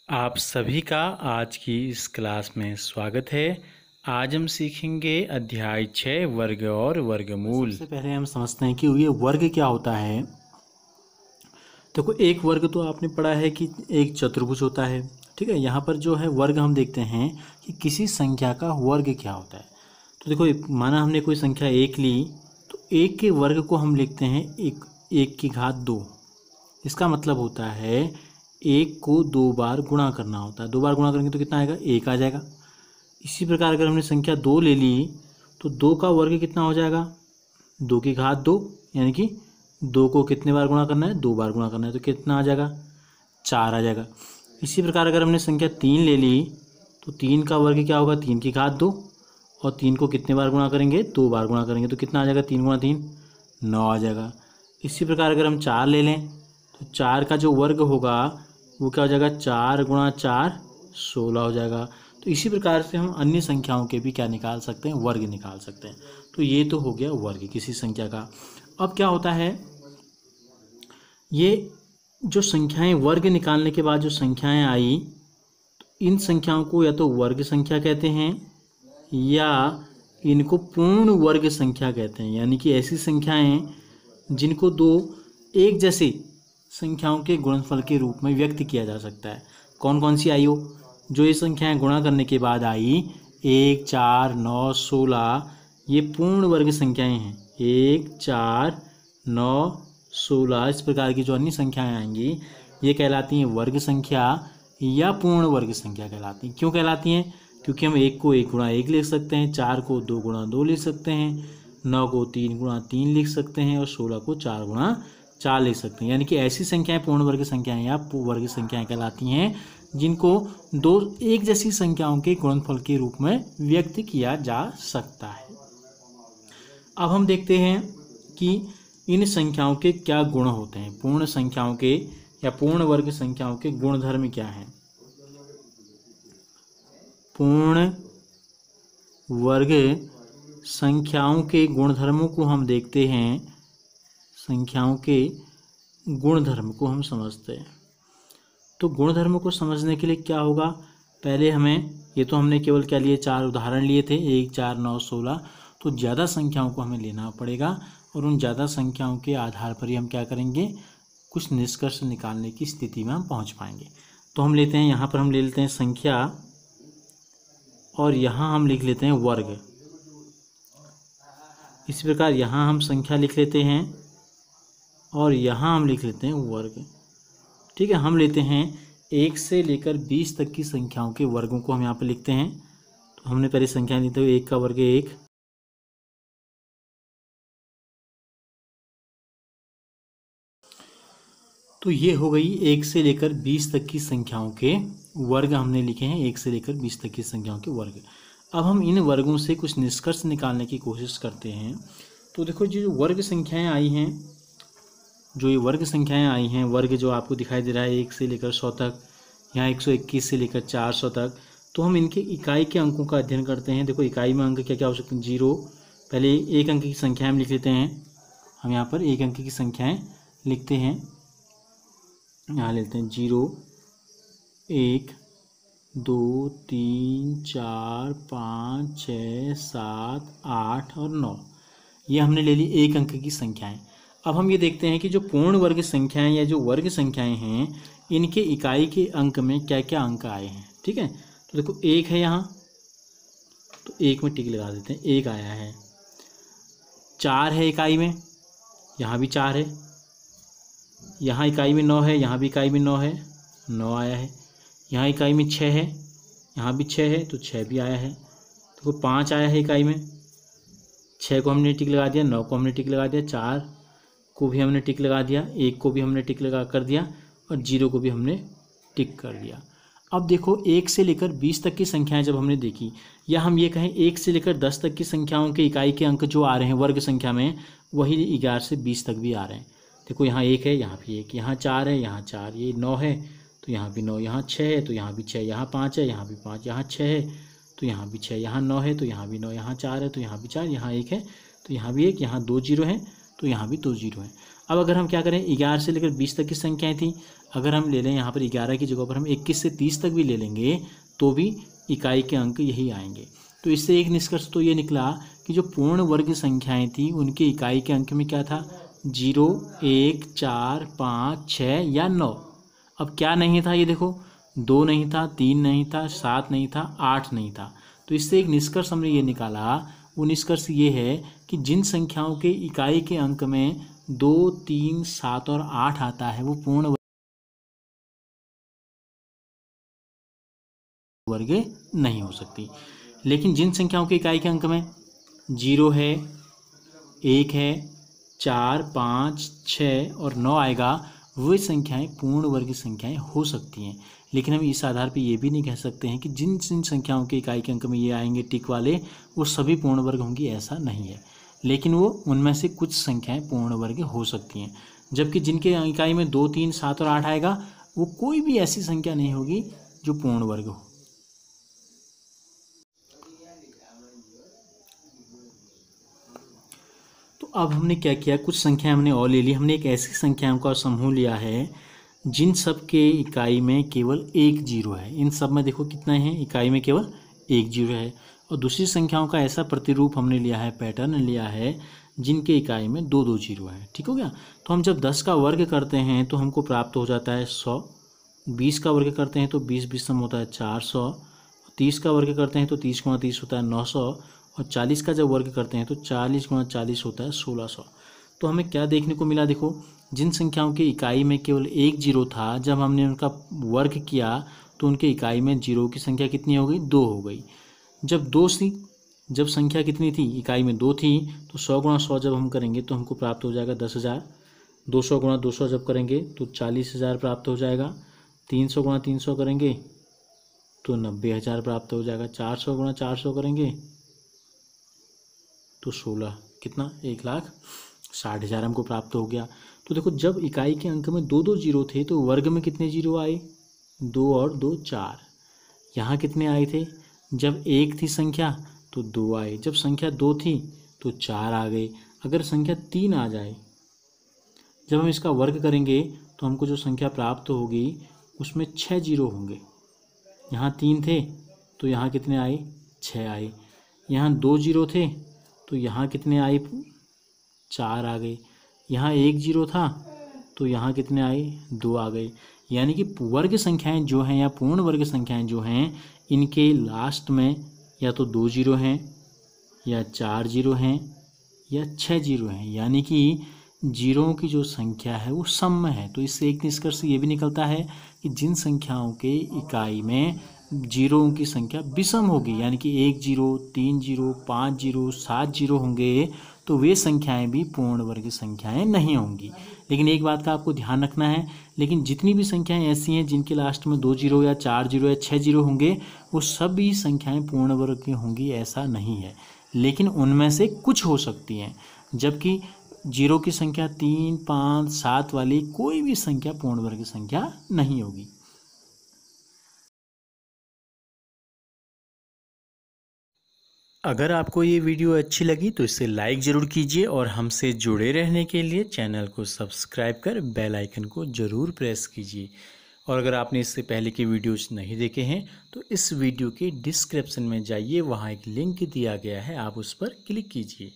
आप सभी का आज की इस क्लास में स्वागत है। आज हम सीखेंगे अध्याय 6 वर्ग और वर्गमूल। सबसे पहले हम समझते हैं कि ये वर्ग क्या होता है। देखो, एक वर्ग तो आपने पढ़ा है कि एक चतुर्भुज होता है। ठीक है, यहाँ पर जो है वर्ग हम देखते हैं कि किसी संख्या का वर्ग क्या होता है। तो देखो, माना हमने कोई संख्या एक ली, तो एक के वर्ग को हम लिखते हैं एक की घात दो। इसका मतलब होता है एक को दो बार गुणा करना होता है। दो बार गुणा करेंगे तो कितना आएगा, एक आ जाएगा। इसी प्रकार अगर हमने संख्या दो ले ली तो दो का वर्ग कितना हो जाएगा, दो की घात दो, यानी कि दो को कितने बार गुणा करना है, दो बार गुणा करना है, तो कितना आ जाएगा, चार आ जाएगा। इसी प्रकार अगर हमने संख्या तीन ले ली तो तीन का वर्ग क्या होगा, तीन की घात दो, और तीन को कितने बार गुणा करेंगे, दो बार गुणा करेंगे, तो कितना आ जाएगा, तीन गुणा तीन नौ आ जाएगा। इसी प्रकार अगर हम चार ले लें तो चार का जो वर्ग होगा वो क्या हो जाएगा, चार गुणा चार 16 हो जाएगा। तो इसी प्रकार से हम अन्य संख्याओं के भी क्या निकाल सकते हैं, वर्ग निकाल सकते हैं। तो ये तो हो गया वर्ग किसी संख्या का। अब क्या होता है, ये जो संख्याएं वर्ग निकालने के बाद जो संख्याएं आई, तो इन संख्याओं को या तो वर्ग संख्या कहते हैं या इनको पूर्ण वर्ग संख्या कहते हैं। यानी कि ऐसी संख्याएं जिनको दो एक जैसी संख्याओं के गुणनफल के रूप में व्यक्त किया जा सकता है। कौन कौन सी आई हो, जो ये संख्याएं गुणा करने के बाद आई, 1, 4, 9, 16, ये पूर्ण वर्ग संख्याएं हैं। 1, 4, 9, 16 इस प्रकार की जो अन्य संख्याएं आएंगी ये कहलाती हैं वर्ग संख्या या पूर्ण वर्ग संख्या कहलाती हैं। क्यों कहलाती हैं, क्योंकि हम एक को एक गुणा एक लिख सकते हैं, चार को दो गुणा दो लिख सकते हैं, 9 को तीन गुणा तीन लिख सकते हैं, और 16 को चार गुणा चार लिख सकते हैं। यानी कि ऐसी संख्याएं पूर्ण वर्ग संख्याएं या वर्ग संख्याएं कहलाती हैं जिनको दो एक जैसी संख्याओं के गुणनफल के रूप में व्यक्त किया जा सकता है। अब हम देखते हैं कि इन संख्याओं के क्या गुण होते हैं। पूर्ण संख्याओं के या पूर्ण वर्ग संख्याओं के गुणधर्म क्या हैं। पूर्ण वर्ग संख्याओं के गुणधर्मों को हम देखते हैं, संख्याओं के गुणधर्म को हम समझते हैं। तो गुणधर्म को समझने के लिए क्या होगा, पहले हमें, ये तो हमने केवल क्या लिए, चार उदाहरण लिए थे, 1, 4, 9, 16। तो ज़्यादा संख्याओं को हमें लेना पड़ेगा और उन ज़्यादा संख्याओं के आधार पर ही हम क्या करेंगे, कुछ निष्कर्ष निकालने की स्थिति में हम पहुंच पाएंगे। तो हम लेते हैं, यहाँ पर हम ले लेते हैं संख्या और यहाँ हम लिख लेते हैं वर्ग। इस प्रकार यहाँ हम संख्या लिख लेते हैं और यहाँ हम लिख लेते हैं वर्ग। ठीक है, हम लेते हैं 1 से लेकर 20 तक की संख्याओं के वर्गों को हम यहाँ पर लिखते हैं। तो हमने पहले संख्या ली, तो 1 का वर्ग 1, तो ये हो गई 1 से लेकर 20 तक की संख्याओं के वर्ग हमने लिखे हैं, 1 से लेकर 20 तक की संख्याओं के वर्ग। अब हम इन वर्गों से कुछ निष्कर्ष निकालने की कोशिश करते हैं। तो देखो, जो वर्ग संख्याएं आई हैं, जो ये वर्ग संख्याएं आई हैं, वर्ग जो आपको दिखाई दे रहा है 1 से लेकर 100 तक, यहाँ 121 से लेकर 400 तक, तो हम इनके इकाई के अंकों का अध्ययन करते हैं। देखो, इकाई में अंक क्या क्या हो सकते हैं, 0, पहले एक अंक की संख्याएं हम लिख लेते हैं। हम यहाँ पर एक अंक की संख्याएं लिखते हैं, यहाँ लेते हैं 0, 1, 2, 3, 4, 5, 6, 7, 8 और 9, ये हमने ले ली एक अंक की संख्याएं। अब हम ये देखते हैं कि जो पूर्ण वर्ग संख्याएं या जो वर्ग संख्याएं हैं, इनके इकाई के अंक में क्या क्या अंक आए हैं। ठीक है, तो देखो 1 है यहाँ, तो 1 में टिक लगा देते हैं, 1 आया है। 4 है इकाई में, यहाँ भी 4 है। यहाँ इकाई में 9 है, यहाँ भी इकाई में 9 है, 9 आया है। यहाँ इकाई में 6 है, यहाँ भी 6 है, तो 6 भी आया है। तो 5 आया है इकाई में, 6 को हमने टिक लगा दिया, 9 को हमने टिक लगा दिया, 4 को भी हमने टिक लगा दिया, 1 को भी हमने टिक लगा कर दिया, और 0 को भी हमने टिक कर दिया। अब देखो, 1 से लेकर 20 तक की संख्याएं जब हमने देखी, या हम ये कहें 1 से लेकर 10 तक की संख्याओं के इकाई के अंक जो आ रहे हैं वर्ग संख्या में, वही 11 से 20 तक भी आ रहे हैं। देखो, यहाँ 1 है, यहाँ भी 1, यहाँ 4 है, यहाँ 4, ये 9 है, तो यहाँ भी 9, यहाँ 6 है, तो यहाँ भी 6, यहाँ 5 है, यहाँ भी 5, यहाँ 6 है, तो यहाँ भी 6, यहाँ 9 है, तो यहाँ भी 9, यहाँ 4 है, तो यहाँ भी 4, यहाँ 1 है, तो यहाँ भी 1, यहाँ 2 0 हैं, तो यहाँ भी 2 0 हैं। अब अगर हम क्या करें, 11 से लेकर 20 तक की संख्याएं थी, अगर हम ले लें यहाँ पर 11 की जगह पर हम 21 से 30 तक भी ले लेंगे तो भी इकाई के अंक यही आएंगे। तो इससे एक निष्कर्ष तो ये निकला कि जो पूर्ण वर्ग संख्याएं थी उनके इकाई के अंक में क्या था, 0, 1, 4, 5, 6 या 9। अब क्या नहीं था ये देखो, 2 नहीं था, 3 नहीं था, 7 नहीं था, 8 नहीं था। तो इससे एक निष्कर्ष हमने ये निकाला, वो निष्कर्ष ये है कि जिन संख्याओं के इकाई के अंक में 2, 3, 7 और 8 आता है वो पूर्ण वर्ग नहीं हो सकती। लेकिन जिन संख्याओं के इकाई के अंक में 0 है, 1 है, 4, 5, 6 और 9 आएगा, वे संख्याएं पूर्ण वर्ग संख्याएं हो सकती हैं। लेकिन हम इस आधार पर ये भी नहीं कह सकते हैं कि जिन जिन संख्याओं के इकाई के अंक में ये आएंगे टिक वाले वो सभी पूर्ण वर्ग होंगी, ऐसा नहीं है। लेकिन वो उनमें से कुछ संख्याएं पूर्ण वर्ग हो सकती हैं, जबकि जिनके इकाई में 2, 3, 7 और 8 आएगा वो कोई भी ऐसी संख्या नहीं होगी जो पूर्ण वर्ग हो। तो अब हमने क्या किया, कुछ संख्या हमने और ले ली। हमने एक ऐसी संख्याओं का समूह लिया है जिन सब के इकाई में केवल 1 0 है। इन सब में देखो कितना है, इकाई में केवल 1 0 है। और दूसरी संख्याओं का ऐसा प्रतिरूप हमने लिया है, पैटर्न लिया है, जिनके इकाई में 2 2 0 है। ठीक हो गया। तो हम जब 10 का वर्ग करते हैं तो हमको प्राप्त हो जाता है 100, 20 का वर्ग करते हैं तो 20 20 होता है 400, 30 का वर्ग करते हैं तो 30 गुणा 30 होता है 900, और 40 का जब वर्ग करते हैं तो 40 गुणा 40 होता है 1600। तो हमें क्या देखने को मिला, देखो जिन संख्याओं की इकाई में केवल 1 0 था, जब हमने उनका वर्ग किया तो उनके इकाई में 0 की संख्या कितनी हो गई, 2 हो गई। जब 2 थी, जब संख्या कितनी थी, इकाई में 2 थी, तो 100 गुणा 100 जब हम करेंगे तो हमको प्राप्त हो जाएगा 10,000। 200 गुणा 200 जब करेंगे तो 40,000 प्राप्त हो जाएगा। 300 गुणा 300 करेंगे तो 90,000 प्राप्त हो जाएगा। 400 गुणा 400 करेंगे तो 16 कितना, 1,60,000 हमको प्राप्त हो गया। तो देखो जब इकाई के अंक में 2 2 0 थे तो वर्ग में कितने 0 आए, 2 और 2 4। यहाँ कितने आए थे, जब 1 थी संख्या तो 2 आए, जब संख्या 2 थी तो 4 आ गए। अगर संख्या 3 आ जाए, जब हम इसका वर्ग करेंगे तो हमको जो संख्या प्राप्त होगी उसमें 6 0 होंगे। यहाँ 3 थे तो यहाँ कितने आए, 6 आए। यहाँ 2 0 थे तो यहाँ कितने आए, 4 आ गए। यहाँ 1 0 था तो यहाँ कितने आए, 2 आ गए। यानी कि वर्ग संख्याएं जो हैं या पूर्ण वर्ग संख्याएं जो हैं, इनके लास्ट में या तो 2 0 हैं या 4 0 हैं या 6 0 हैं। यानी कि जीरों की जो संख्या है वो सम है। तो इससे एक निष्कर्ष ये भी निकलता है कि जिन संख्याओं के इकाई में जीरों की संख्या विषम होगी, यानी कि 1 0, 3 0, 5 0, 7 0 होंगे, तो वे संख्याएं भी पूर्ण वर्ग संख्याएं नहीं होंगी। लेकिन एक बात का आपको ध्यान रखना है, लेकिन जितनी भी संख्याएं ऐसी हैं जिनके लास्ट में 2 0 या 4 0 या 6 0 होंगे, वो सभी संख्याएं पूर्ण वर्ग की होंगी ऐसा नहीं है। लेकिन उनमें से कुछ हो सकती हैं, जबकि जीरो की संख्या 3, 5, 7 वाली कोई भी संख्या पूर्ण वर्ग संख्या नहीं होगी। अगर आपको ये वीडियो अच्छी लगी तो इसे लाइक ज़रूर कीजिए और हमसे जुड़े रहने के लिए चैनल को सब्सक्राइब कर बेल आइकन को ज़रूर प्रेस कीजिए। और अगर आपने इससे पहले के वीडियोस नहीं देखे हैं तो इस वीडियो के डिस्क्रिप्शन में जाइए, वहाँ एक लिंक दिया गया है, आप उस पर क्लिक कीजिए।